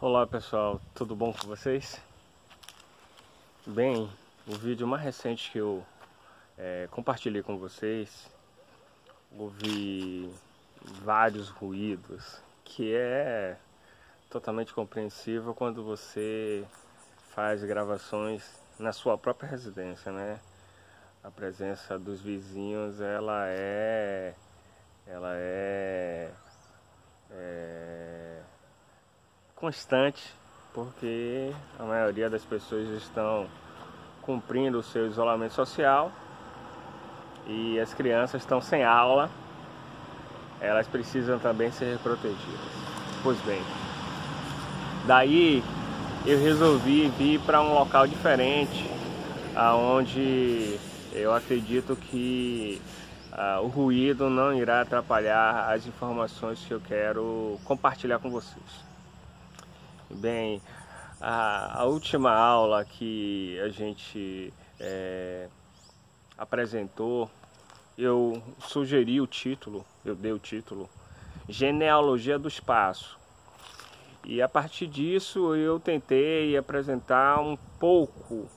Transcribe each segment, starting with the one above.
Olá pessoal, tudo bom com vocês? Bem, o vídeo mais recente que eu compartilhei com vocês, houve vários ruídos, que é totalmente compreensível quando você faz gravações na sua própria residência, né? A presença dos vizinhos, ela é constante, porque a maioria das pessoas estão cumprindo o seu isolamento social e as crianças estão sem aula, elas precisam também ser protegidas. Pois bem, daí eu resolvi vir para um local diferente, aonde eu acredito que o ruído não irá atrapalhar as informações que eu quero compartilhar com vocês. Bem, a última aula que a gente apresentou, eu sugeri o título, eu dei o título Genealogia do Espaço. E a partir disso eu tentei apresentar um pouco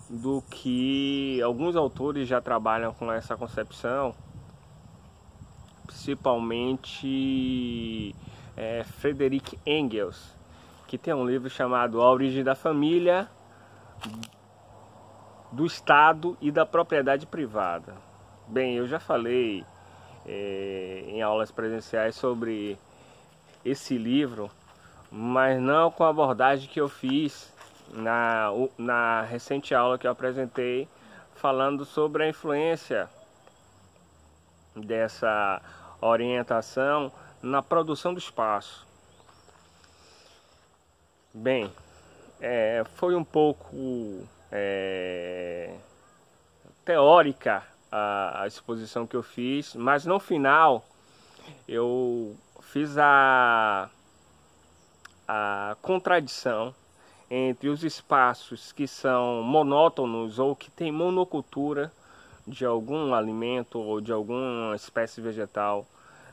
do que alguns autores já trabalham com essa concepção, principalmente Friedrich Engels, que tem um livro chamado A Origem da Família, do Estado e da Propriedade Privada. Bem, eu já falei em aulas presenciais sobre esse livro, mas não com a abordagem que eu fiz na recente aula que eu apresentei, falando sobre a influência dessa orientação na produção do espaço. Bem, foi um pouco teórica a exposição que eu fiz, mas no final eu fiz a contradição entre os espaços que são monótonos ou que tem monocultura de algum alimento ou de alguma espécie vegetal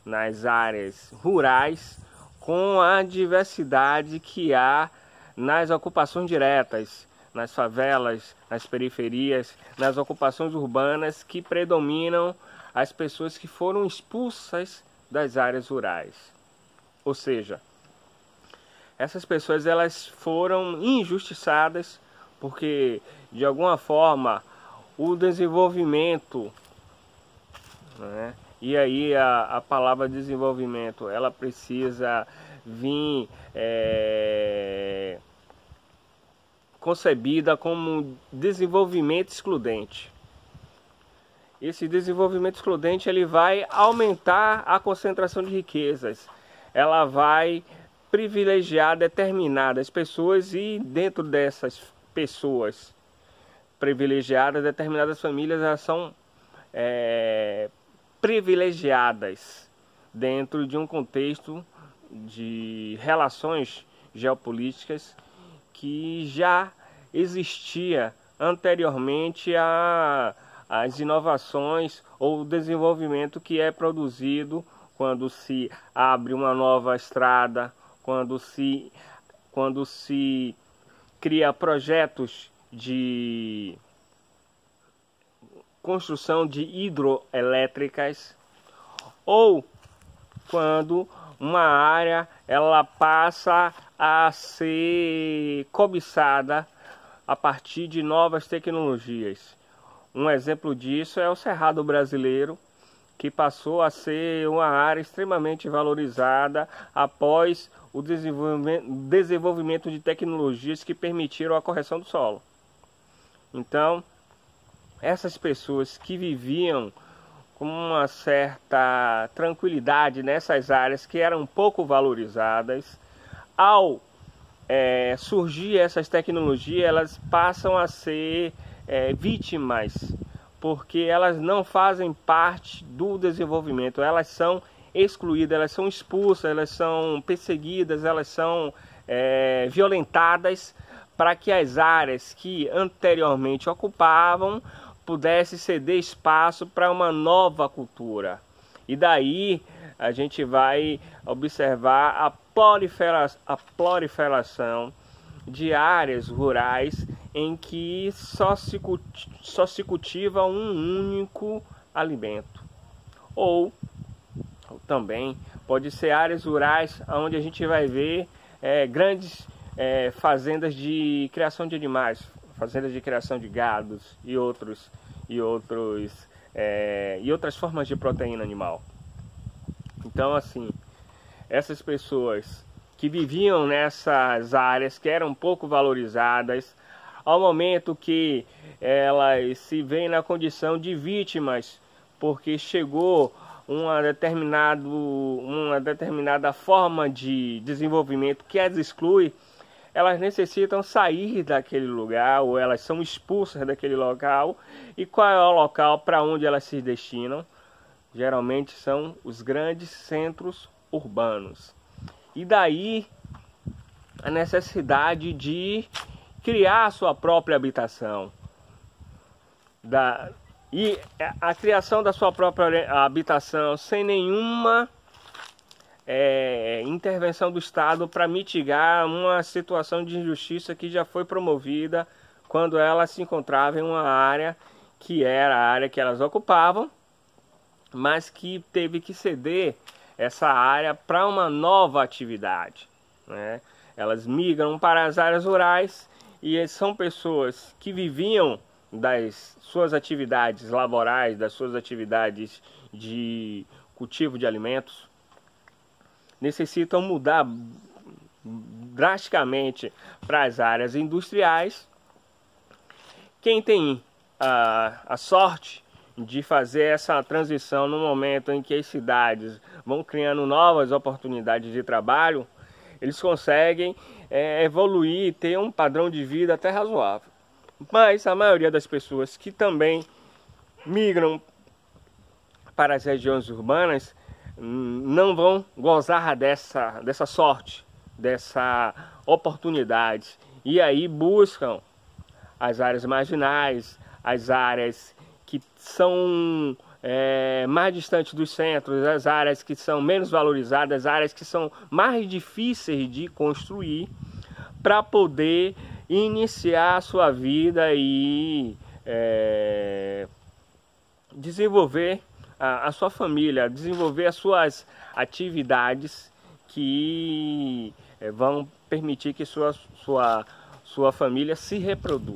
nas áreas rurais, com a diversidade que há nas ocupações diretas, nas favelas, nas periferias, nas ocupações urbanas, que predominam as pessoas que foram expulsas das áreas rurais. Ou seja, essas pessoas elas foram injustiçadas porque, de alguma forma, o desenvolvimento, né? E aí a palavra desenvolvimento, ela precisa vir concebida como desenvolvimento excludente. Esse desenvolvimento excludente ele vai aumentar a concentração de riquezas, ela vai privilegiar determinadas pessoas e dentro dessas pessoas privilegiadas, determinadas famílias elas são privilegiadas dentro de um contexto de relações geopolíticas que já existia anteriormente às inovações ou desenvolvimento que é produzido quando se abre uma nova estrada, quando se cria projetos de construção de hidroelétricas, ou quando uma área ela passa a ser cobiçada a partir de novas tecnologias. Um exemplo disso é o Cerrado Brasileiro, que passou a ser uma área extremamente valorizada após o desenvolvimento de tecnologias que permitiram a correção do solo. Então, essas pessoas que viviam com uma certa tranquilidade nessas áreas que eram pouco valorizadas, ao surgir essas tecnologias, elas passam a ser vítimas, porque elas não fazem parte do desenvolvimento, elas são excluídas, elas são expulsas, elas são perseguidas, elas são violentadas, para que as áreas que anteriormente ocupavam pudesse ceder espaço para uma nova cultura. E daí a gente vai observar a proliferação de áreas rurais em que só se cultiva um único alimento. Ou também pode ser áreas rurais onde a gente vai ver grandes fazendas de criação de animais, fazendas de criação de gados e outras formas de proteína animal. Então, assim, essas pessoas que viviam nessas áreas que eram pouco valorizadas, ao momento que elas se veem na condição de vítimas, porque chegou uma determinada forma de desenvolvimento que as exclui, elas necessitam sair daquele lugar, ou elas são expulsas daquele local. E qual é o local para onde elas se destinam? Geralmente são os grandes centros urbanos. E daí a necessidade de criar a sua própria habitação. E a criação da sua própria habitação sem nenhuma intervenção do Estado para mitigar uma situação de injustiça que já foi promovida quando ela se encontrava em uma área que era a área que elas ocupavam, mas que teve que ceder essa área para uma nova atividade, né? Elas migram para as áreas rurais e são pessoas que viviam das suas atividades laborais, das suas atividades de cultivo de alimentos, necessitam mudar drasticamente para as áreas industriais. Quem tem a sorte de fazer essa transição no momento em que as cidades vão criando novas oportunidades de trabalho, eles conseguem evoluir e ter um padrão de vida até razoável. Mas a maioria das pessoas que também migram para as regiões urbanas não vão gozar dessa sorte, dessa oportunidade. E aí buscam as áreas marginais, as áreas que são mais distantes dos centros, as áreas que são menos valorizadas, as áreas que são mais difíceis de construir, para poder iniciar a sua vida e desenvolver a sua família, desenvolver as suas atividades que vão permitir que sua família se reproduza.